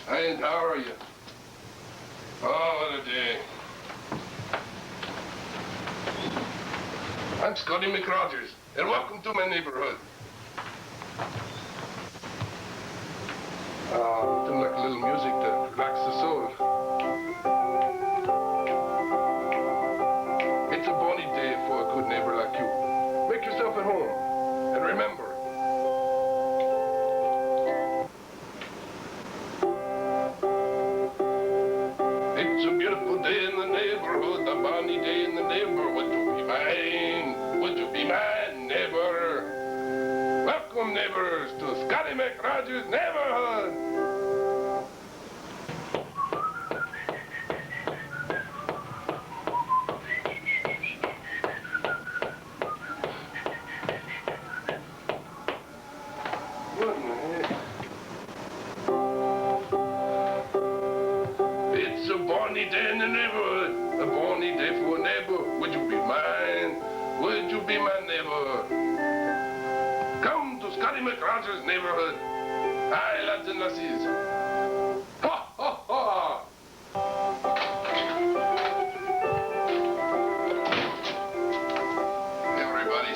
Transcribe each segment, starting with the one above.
And how are you? Oh, what a day. I'm Scotty McRogers, and welcome to my neighborhood. Something like a little music to relax the soul. It's a bonny day for a good neighbor like you. Make yourself at home, and remember, it's a beautiful day in the neighborhood, a bonny day in the neighborhood. Would you be mine? Would you be my neighbor? Welcome, neighbors, to Scotty McRogers' neighborhood. It's a bonny day in the neighborhood, a bonny day for a neighbor. Would you be mine? Would you be my neighbor? Come to Scotty McRogers' neighborhood. Hi, lads and lassies. Ha, ha, ha! Everybody.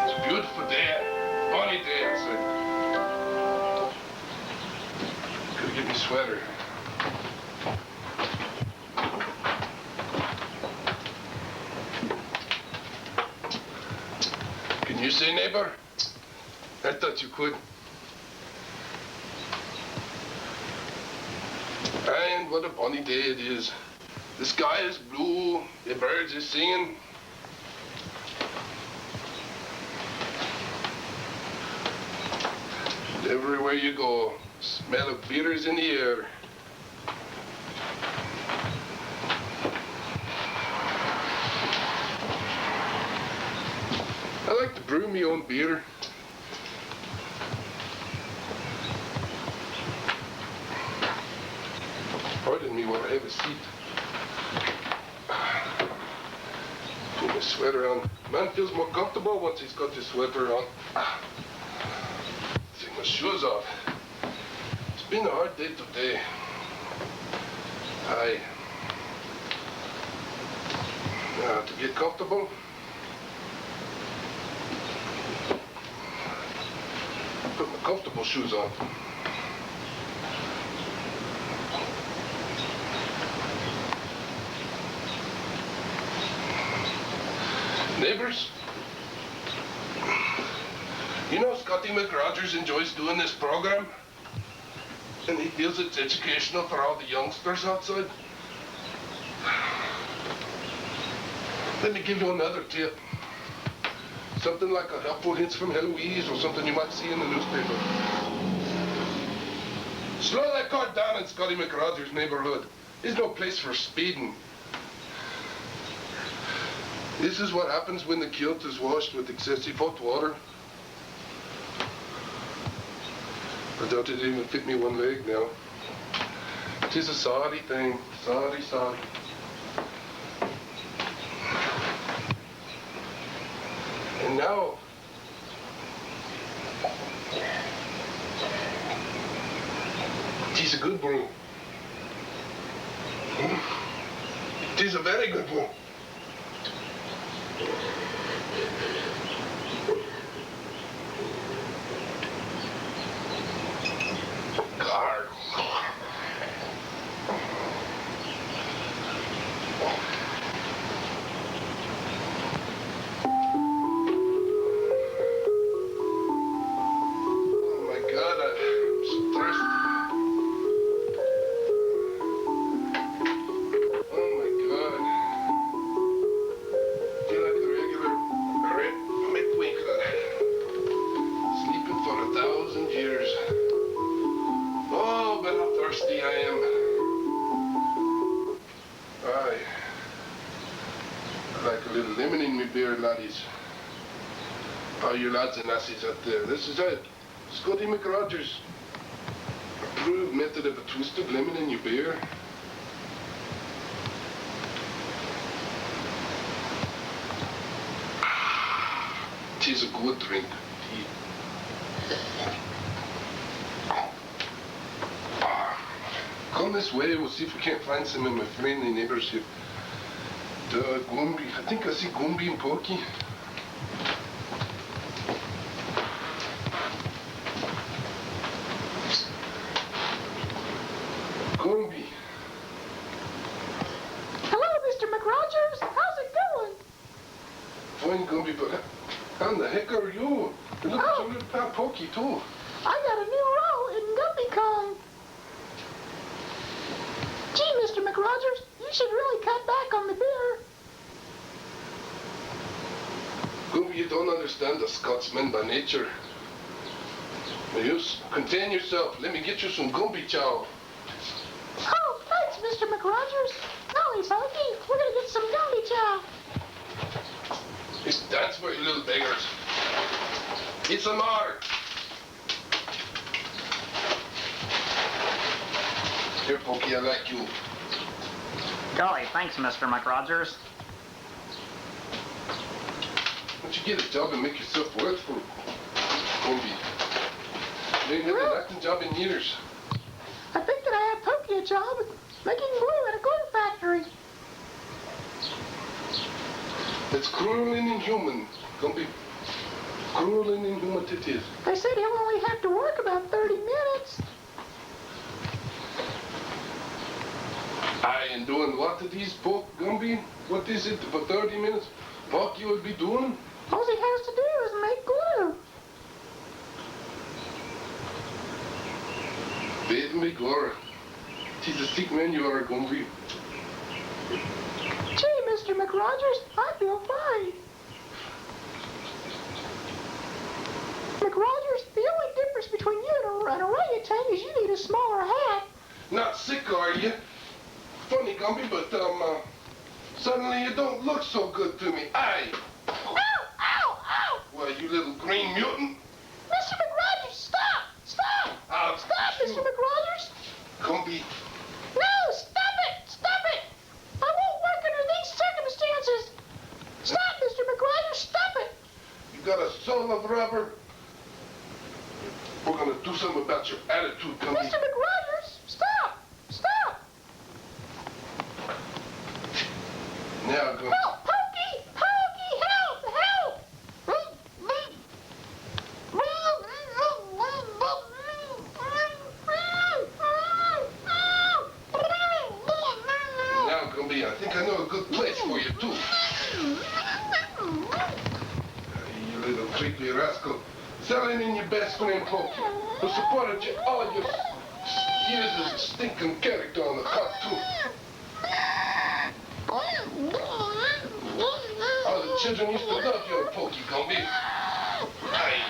It's a beautiful day, bonny day, I said. Get me sweater. Can you say neighbor? I thought you could. And what a bonny day it is. The sky is blue, the birds are singing. And everywhere you go, smell of beers in the air. I like to brew my own beer. Pardon me while I have a seat. Put my sweater on. Man feels more comfortable once he's got his sweater on. Take my shoes off. It's been a hard day today. To get comfortable, put my comfortable shoes on. Neighbors, you know Scotty McRogers enjoys doing this program? And he feels it's educational for all the youngsters outside. Let me give you another tip. Something like a helpful hints from Heloise or something you might see in the newspaper. Slow that car down in Scotty McRogers' neighborhood. There's no place for speeding. This is what happens when the kilt is washed with excessive hot water. I doubt it even fit me one leg now. It is a sorry thing. Sorry, sorry. And now, it is a good brew. It is a very good brew. God. Laddies. All you lads and lassies out there, this is it. Scotty McRogers. Approved method of a twisted lemon in your beer. It is a good drink. Down this way, we'll see if we can't find some of my friendly neighbors here. Gumby. I think I see Gumby and Porky. Gumby. Hello, Mr. McRogers. How's it going? Fine, Gumby, but how in the heck are you? You look at your little pal Porky, too. I got a new role in GumpyCon. Gee, Mr. McRogers, you should really cut back on the beer. Gumby, you don't understand the Scotsman by nature. Now you contain yourself. Let me get you some Gumby chow. Oh, thanks, Mr. McRogers. Golly, Pokey, we're gonna get some Gumby chow. It's dance for you little beggars. Eat some more. Here, Pokey, I like you. Golly, thanks, Mr. McRogers. Why don't you get a job and make yourself work for Gumby? You ain't had an acting job in years. I think that I have Pokey a job making glue at a glue factory. It's cruel and inhuman. Gumby. Cruel and inhuman it is. They said he'll only have to work about 30 minutes. I am doing what to these folk, Gumby? What is it for 30 minutes? What you will be doing? All he has to do is make glue. Bid me glory. Tis a sick man you are, Gumby. Gee, Mr. McRogers, I feel fine. McRogers, the only difference between you and an orangutan is you need a smaller hat. Not sick, are you? Funny, Gumby, but, suddenly you don't look so good to me. Aye. Ow, ow, ow! Why, you little green mutant? Mr. McRogers, stop! Stop! I'll Stop, Mr. McRogers! Gumby. No, stop it! Stop it! I won't work under these circumstances! Stop, Mr. McRogers, stop it! You got a soul of rubber? We're gonna do something about your attitude, Gumby. Mr. McRogers, stop! Stop! Now, Gumby. Help! Pokey! Pokey! Help! Help! Now, Gumby, I think I know a good place for you, too. You little creepy rascal. Selling in your best friend, Pokey, who supported you all your years as a stinking character on the cartoon. All the children used to love you, Pokey, Gumby. Aye.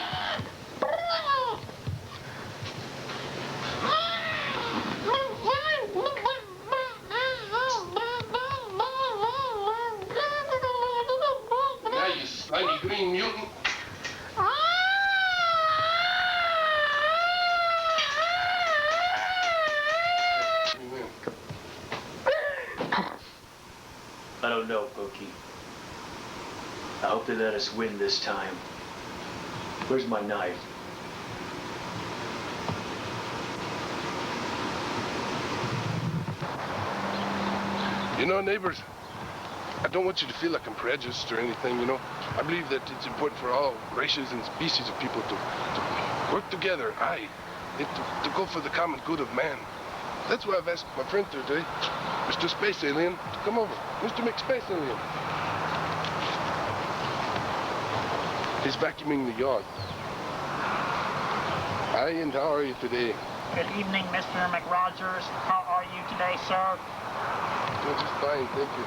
Now, you slimy green mutant. I don't know, Pokey. I hope they let us win this time. Where's my knife? You know, neighbors, I don't want you to feel like I'm prejudiced or anything, you know. I believe that it's important for all races and species of people to work together, aye, and to go for the common good of man. That's why I've asked my friend today, Mr. Space Alien, to come over. Mr. McSpace Alien. He's vacuuming the yard. Aye, and how are you today? Good evening, Mr. McRogers. How are you today, sir? Oh, just fine, thank you.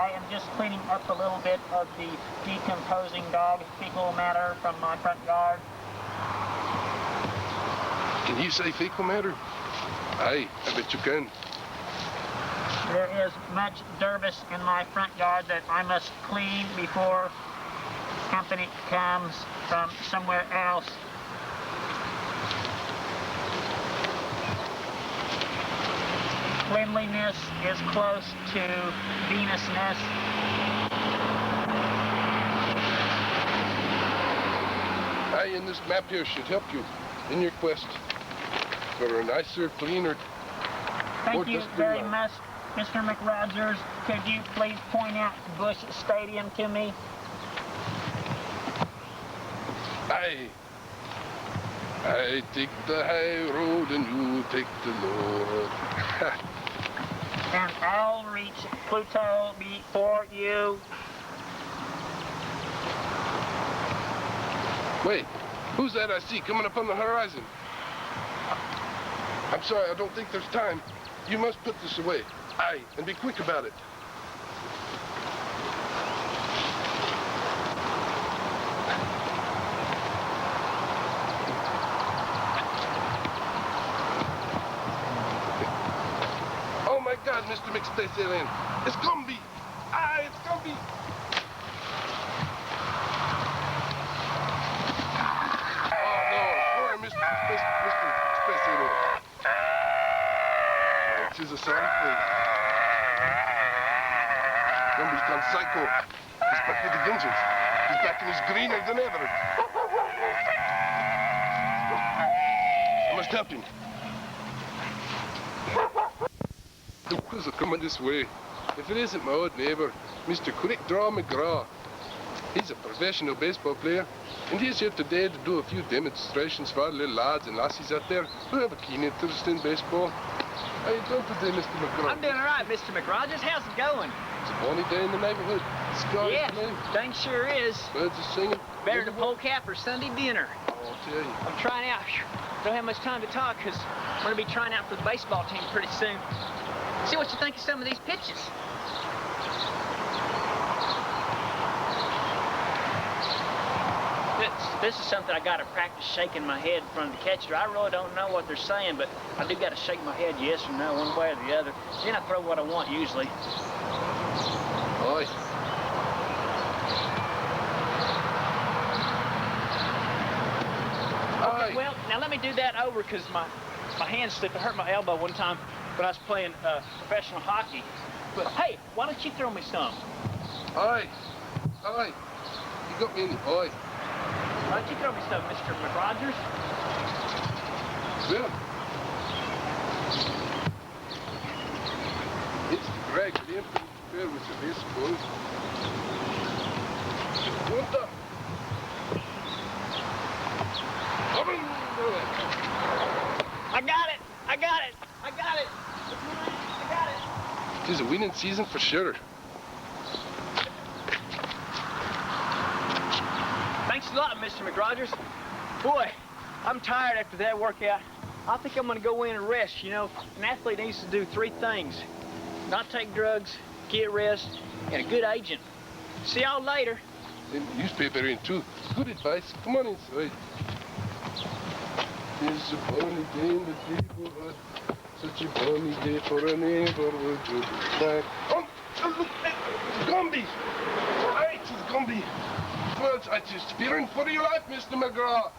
I am just cleaning up a little bit of the decomposing dog fecal matter from my front yard. Can you say fecal matter? Aye, I bet you can. There is much dirbus in my front yard that I must clean before company comes from somewhere else. Cleanliness is close to Venusness. Aye, and this map here should help you in your quest for a nicer, cleaner Thank you very much, Mr. McRogers. Could you please point out Bush Stadium to me? I take the high road and you take the low road. And I'll reach Pluto before you. Wait, who's that I see coming up on the horizon? I'm sorry, I don't think there's time. You must put this away. Aye, and be quick about it. Oh my God, Mr. McSpace Alien. It's Gumby. Aye, it's Gumby. Oh no, sorry, Mr. Space Alien. It is a sorry face. Gumby's gone psycho. He's back with a vengeance. He's back and he's greener than ever. I must help him. The wheels are coming this way. If it isn't my old neighbor, Mr. Quick Draw McGraw. He's a professional baseball player, and he's here today to do a few demonstrations for our little lads and lassies out there who have a keen interest in baseball. How you doing today, Mr. McGraw? I'm doing all right, Mr. McRogers. How's it going? It's a bonny day in the neighborhood. Scotty Yeah, dang sure is. Birds are singing. Better than polecat for Sunday dinner. I'll tell you. I'm trying out. Don't have much time to talk because I'm going to be trying out for the baseball team pretty soon. See what you think of some of these pitches. This is something I got to practice shaking my head in front of the catcher. I really don't know what they're saying, but I do got to shake my head yes or no, one way or the other. Then I throw what I want usually. Aye. Okay, well, now let me do that over because my hand slipped. I hurt my elbow one time when I was playing professional hockey. But hey, why don't you throw me some? Aye. Aye. You got me in the eye. Why don't you throw me some, Mr. McRogers? Well, it's the drag of the infant fair with the baseball. What the? I got it! I got it! I got it! I got it! It is a winning season for sure. Thanks a lot, Mr. McRogers. Boy, I'm tired after that workout. I think I'm gonna go in and rest. You know, an athlete needs to do 3 things. Not take drugs, get rest, and a good agent. See y'all later. In the newspaper in too. Good advice. Come on inside. It's a bonny day in the neighborhood. Such a bonny day for a neighborhood to be back. Oh, look, it's Gumby. Right, it's Gumby. Well, it's just fearing for your life, Mr. McGraw.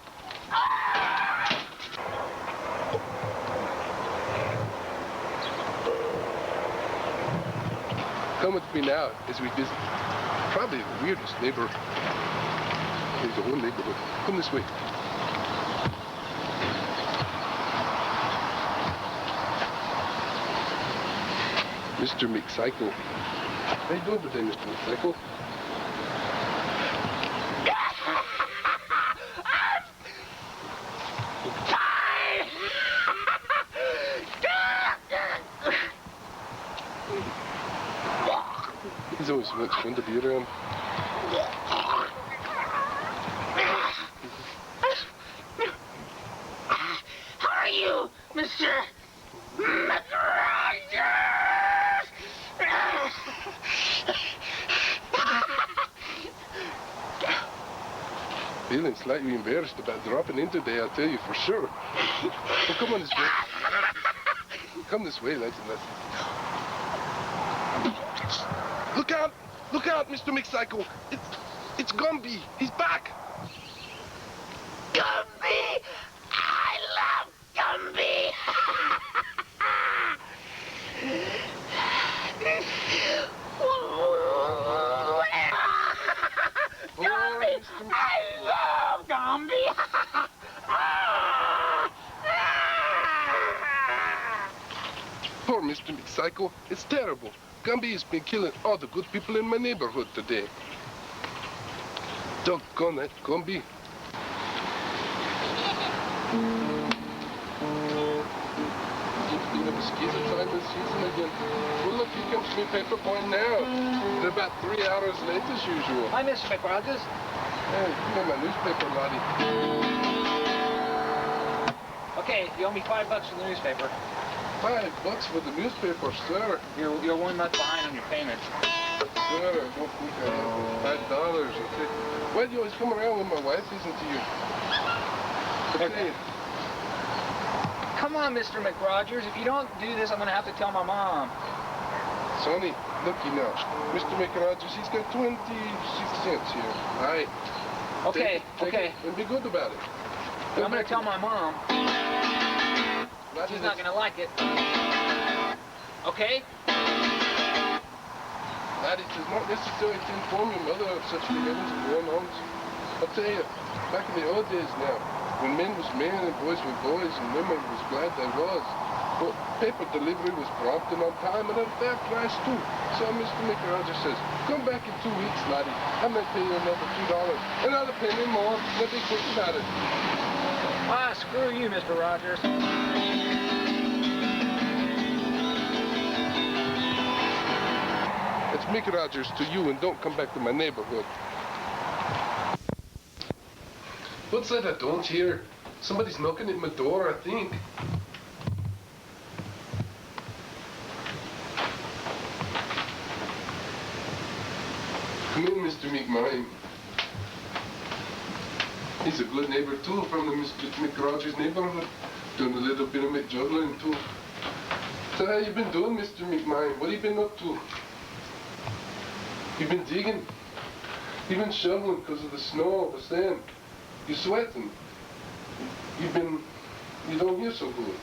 Come with me now as we visit probably the weirdest neighbor in the whole neighborhood. Come this way. Mr. McCycle. How you doing today, Mr. McCycle? He's always so much fun to be around. How are you, Mr. McRogers? Feeling slightly embarrassed about dropping in today, I'll tell you for sure. Well, come on this way. Come this way, lads and lassies. Look out! Look out, Mr. McCycle! It's Gumby! He's back! Gumby! I love Gumby! Gumby! I love Gumby! Poor Mr. McPsycho. It's terrible. Gumby has been killing all the good people in my neighborhood today. Doggone that Gumby. Seems to be the mosquito time this season again. Well, look, here comes me paper boy now. It's about 3 hours late as usual. Hi, Mr. McRogers. Hey, give me my newspaper, laddie. Okay, you owe me $5 for the newspaper. $5 for the newspaper, sir. You're 1 month behind on your payment. Sir, I don't think I have $5, okay? Why do you always come around when my wife isn't here? Okay. Come on, Mr. McRogers. If you don't do this, I'm going to have to tell my mom. Sonny, looky now. Mr. McRogers, he's got 26 cents here. All right. Okay, Take okay. it and be good about it. I'm going to tell my mom. Laddie, She's not going to like it. Okay? Laddie, it's not necessary to inform your mother of such beginnings and going-ons. I'll tell you, back in the old days now, when men was men and boys were boys and women was glad they was, well, paper delivery was prompt and on time and at a fair price too. So Mr. McRogers says, come back in 2 weeks, laddie. I might pay you another $2. Another penny more. Let me quick about it. Ah, screw you, Mr. Rogers. It's McRogers to you, and don't come back to my neighborhood. What's that I don't hear? Somebody's knocking at my door, I think. Come in, Mr. McMine. He's a good neighbor too, from the Mr. McRogers neighborhood. Doing a little bit of McJuggling too. So how you been doing, Mr. McMine? What have you been up to? You been digging? You been shoveling because of the snow, the sand? You sweating? You don't hear so good.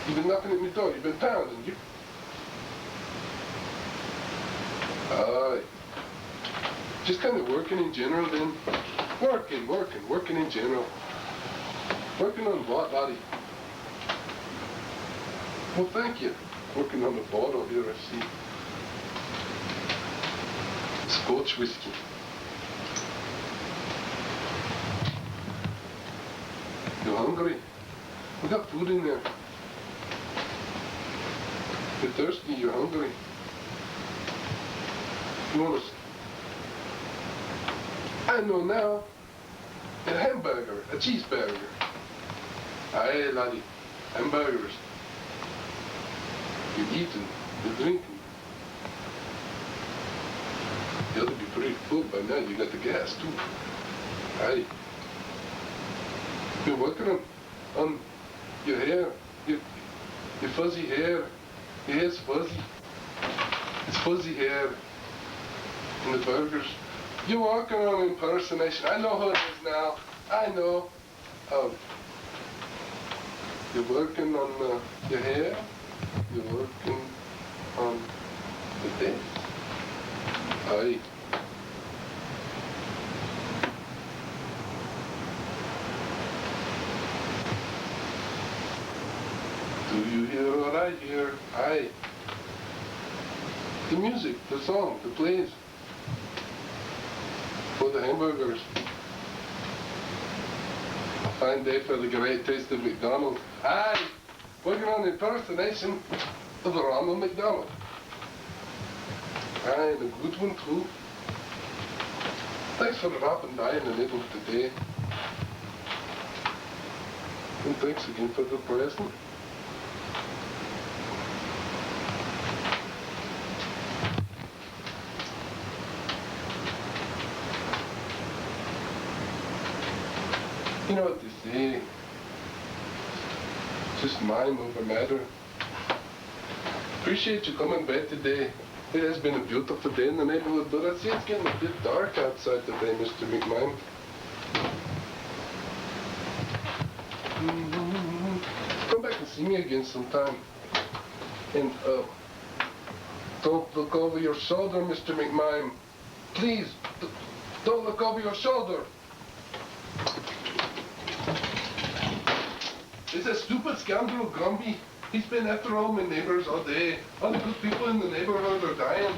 You've been knocking at my door, you've been pounding, you... Aye. Just kind of working in general then. Working in general. Working on what, laddie? Well, thank you. Working on the bottle here, I see. Scotch whiskey. You hungry? We got food in there. You're thirsty, you're hungry. You want to... I know now. A hamburger, a cheeseburger. Aye, laddie. Hamburgers. You're eating, you're drinking. You ought to be pretty full by now. You got the gas, too. Aye. You're working on your hair, your fuzzy hair. Your hair's fuzzy. It's fuzzy hair. And the burgers. You're working on impersonation. I know who it is now. I know. You're working on your hair. You're working on the day. Aye. Do you hear what I hear? Aye. The music, the song, the plays. For the hamburgers. A fine day for the great taste of McDonald's. Aye. Working on impersonation of the Ronald McDonald. Aye, and a good one too. Thanks for dropping by in the middle of the day. And thanks again for the present. You know what they say, just mind over matter. Appreciate you coming back today. It has been a beautiful day in the neighborhood, but I see it's getting a bit dark outside today, Mr. McMahon. Come back and see me again sometime. And, don't look over your shoulder, Mr. McMahon. Please, don't look over your shoulder. Is that stupid scoundrel Gumby He's been after all my neighbors all day. All the good people in the neighborhood are dying.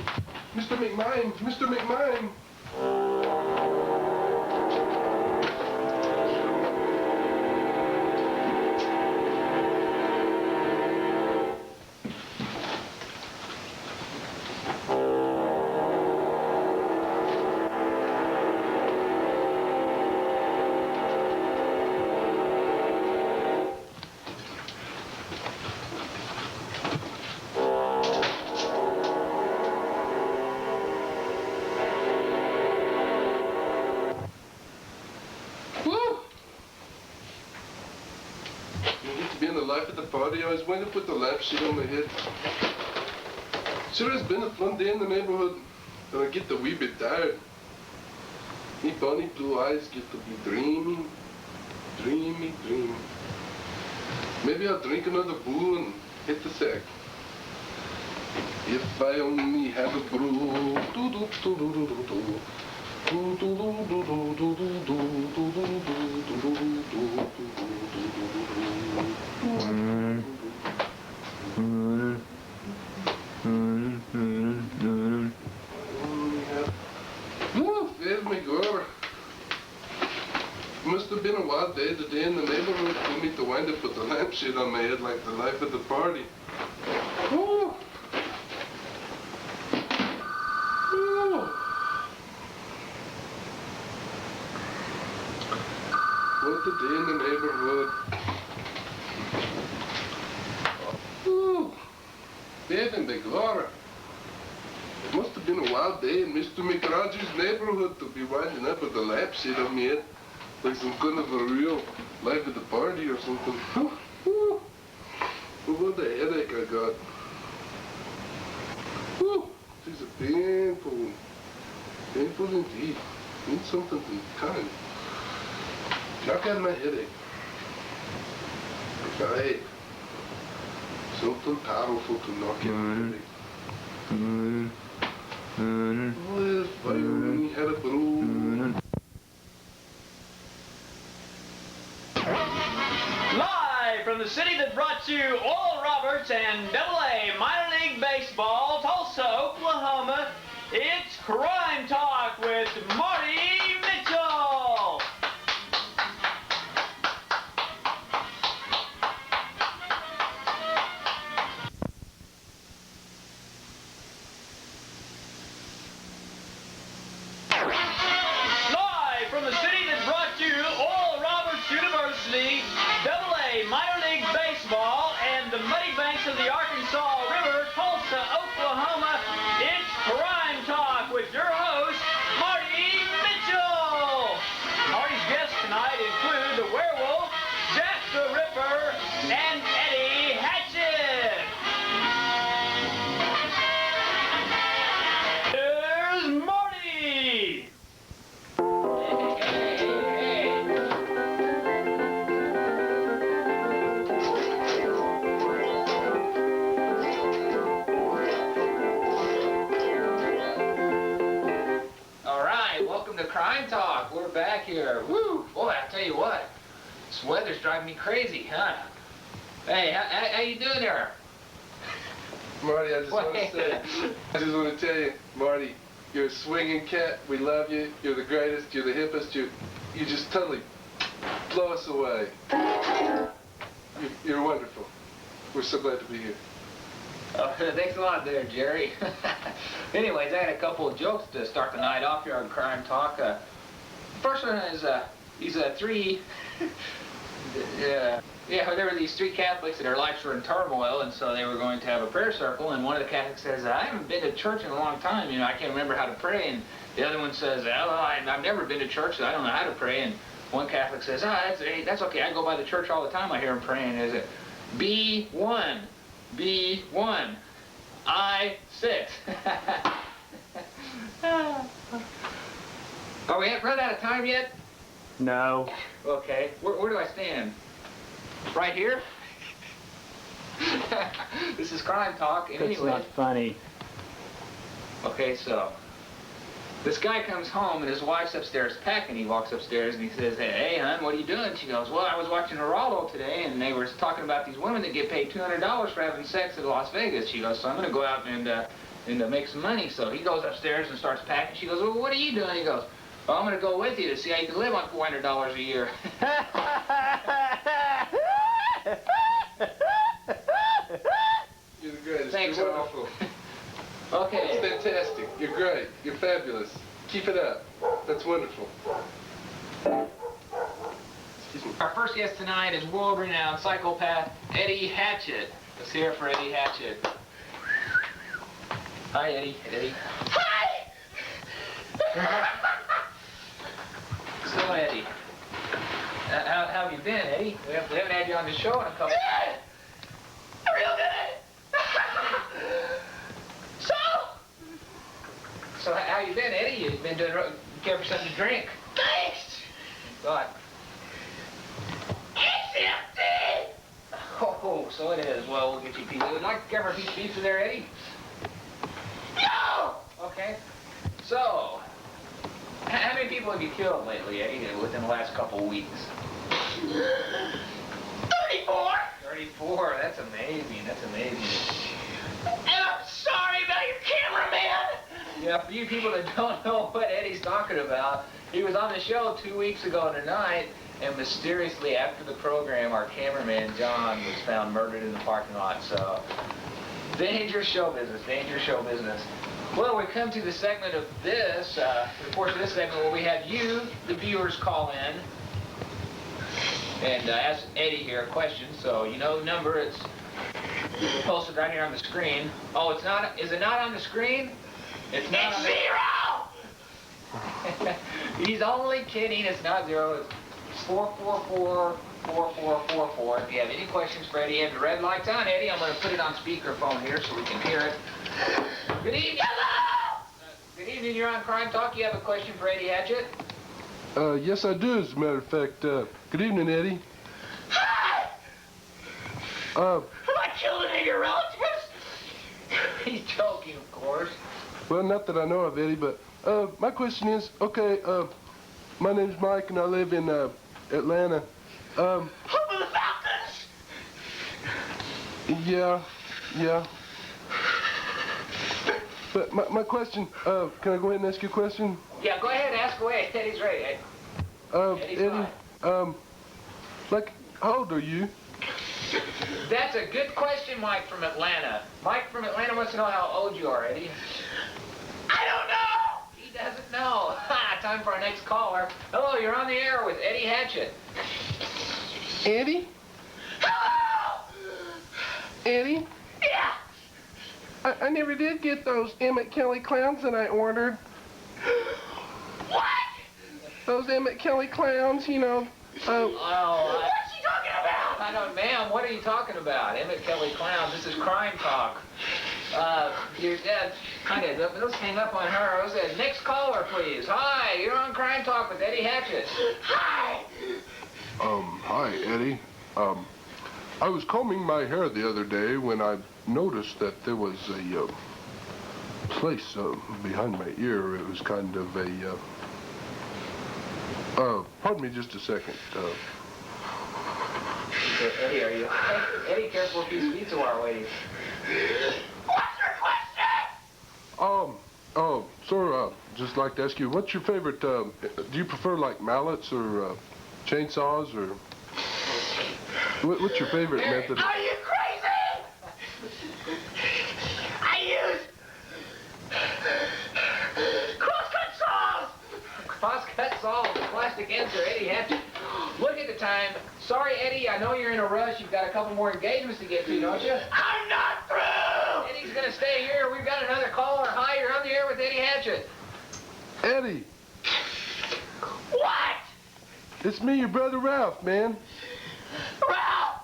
Mr. McMine, Mr. McMine. Being the life of the party, I was going to put the lampshade on my head. Sure has been a fun day in the neighborhood, and I get a wee bit tired. Me bonny blue eyes get to be dreamy, dreamy, dreamy. Maybe I'll drink another brew and hit the sack. If I only had a brew. Must have been a wild day today in the neighborhood for me to wind up with the lampshade on my head like the life of the party. Ooh. Ooh. What a day in the neighborhood. Ooh. Baby McGora. It must have been a wild day in Mr. McRogers' neighborhood to be winding up with the lampshade on my head. Like some kind of a real life of the party or something. Ooh. What a headache I got. Ooh. This is painful. Painful indeed. Need something to kind of knock out my headache. Right. Something powerful to knock out my headache. Well, if I only had a brew. Live from the city that brought you Oral Roberts and AA Minor League Baseball, Tulsa, Oklahoma, it's Crime Talk with Marty Mitchell. Live from the city that brought you Oral Roberts University, AA Minor League Baseball, and the muddy banks of the Arkansas River, Tulsa, Oklahoma, it's Crime Talk with your host, Marty Mitchell. Marty's guests tonight include the werewolf, Jack the Ripper, and Eddie Hatchet. Here's Marty. Crime Talk, we're back here. Woo! Boy, I tell you what, this weather's driving me crazy, huh? Hey, how you doing there? Marty, I just want to tell you, Marty, you're a swinging cat. We love you. You're the greatest. You're the hippest. You just totally blow us away. You're wonderful. We're so glad to be here. Oh, thanks a lot there, Jerry. Anyways, I had a couple of jokes to start the night off here on Crime Talk. First one is, these three, there were these three Catholics and their lives were in turmoil, and so they were going to have a prayer circle, and one of the Catholics says, I haven't been to church in a long time, I can't remember how to pray, and the other one says, well, I've never been to church, so I don't know how to pray, and one Catholic says, that's okay, I go by the church all the time, I hear them praying, is it B1, B1, I6. Are we run out of time yet? No. Okay. Where do I stand? Right here? This is Crime Talk. That's Anyway. not funny. Okay, so This guy comes home and his wife's upstairs packing. He walks upstairs and he says, hey, hon, what are you doing? She goes, well, I was watching Geraldo today and they were talking about these women that get paid $200 for having sex in Las Vegas. She goes, so I'm going to go out and make some money. So he goes upstairs and starts packing. She goes, well, what are you doing? He goes, well, I'm going to go with you to see how you can live on $400 a year. You're the greatest. Thanks, You're Earl. wonderful. Okay. That's fantastic. You're great. You're fabulous. Keep it up. That's wonderful. Excuse me. Our first guest tonight is world-renowned psychopath Eddie Hatchett. Let's hear it for Eddie Hatchett. Hi, Eddie. Eddie. Hi! So, Eddie, how have you been, Eddie? We haven't had you on the show in a couple. Good! Real good! So how you been, Eddie? You been doing care for something to drink? Thanks! What? It's empty! Oh, so it is. Well, we'll get you a pizza. Would you like to care for a piece of pizza there, Eddie? No! Okay. So, how many people have you killed lately, Eddie, within the last couple of weeks? 34! 34. That's amazing. That's amazing. And I'm sorry about your cameraman! Yeah, for you people that don't know what Eddie's talking about, he was on the show 2 weeks ago tonight, and mysteriously after the program, our cameraman, John, was found murdered in the parking lot. So, dangerous show business, dangerous show business. Well, we come to the segment of this, the portion of this segment where we have you, the viewers, call in and ask Eddie here a question. So, you know the number, it's posted right here on the screen. Oh, it's not, is it not on the screen? It's not on the... Zero! He's only kidding, it's not zero, it's 444-4444. If you have any questions for Eddie, have the red lights on, Eddie. I'm going to put it on speakerphone here so we can hear it. Good evening. Hello! Good evening, you're on Crime Talk. You have a question for Eddie Hatchett? Yes, I do, as a matter of fact. Good evening, Eddie. Hi! Uh, Have I killed any of your relatives? He's joking, of course. well, not that I know of, Eddie, but, my question is, okay, my name's Mike and I live in, Atlanta. Home of the Falcons! Yeah. But my question, can I go ahead and ask you a question? Yeah, go ahead, ask away. Eddie's ready. Eddie's Eddie, fine. like, how old are you? That's a good question, Mike from Atlanta. Mike from Atlanta wants to know how old you are, Eddie. I don't know! He doesn't know. Ha! Time for our next caller. Hello, you're on the air with Eddie Hatchett. Eddie? Hello! Eddie? Yeah! I never did get those Emmett Kelly clowns that I ordered. What? Those Emmett Kelly clowns, you know. Oh, What's he talking about? I don't, ma'am, what are you talking about? Emmett Kelly Clown, this is Crime Talk. Your dad, kind of, let's hang up on her. Next caller, please. Hi, you're on Crime Talk with Eddie Hatchett. Hi! Hi, Eddie. I was combing my hair the other day when I noticed that there was a, place, behind my ear. It was kind of a, pardon me just a second. Eddie, are you okay? Eddie, careful, piece of pizza while waiting. What's your question? Sir, just like to ask you, what's your favorite, do you prefer like mallets or, chainsaws or, what's your favorite method? Are you crazy? I use crosscut saws. Crosscut saw with a plastic answer, Eddie Hatchett. Look at the time. Sorry, Eddie, I know you're in a rush. You've got a couple more engagements to get to, don't you? I'm not through. Eddie's gonna stay here. We've got another caller. Hi, you're on the air with Eddie Hatchett. Eddie, What? it's me, your brother Ralph, man. Ralph!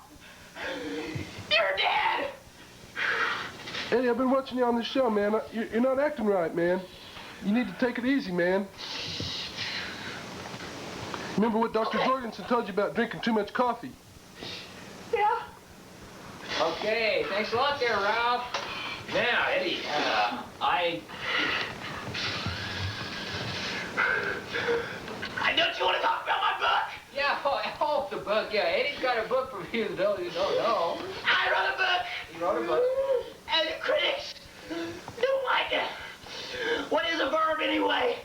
You're dead. Eddie, I've been watching you on this show, man. You're not acting right, man. You need to take it easy, man. Remember what Dr. Jorgensen told you about drinking too much coffee? Yeah. Okay, thanks a lot there, Don't you want to talk about my book? Yeah, oh, the book. Yeah, Eddie's got a book from you, though. You don't know. I wrote a book. You wrote a book. And the critics don't like it. What is a verb anyway?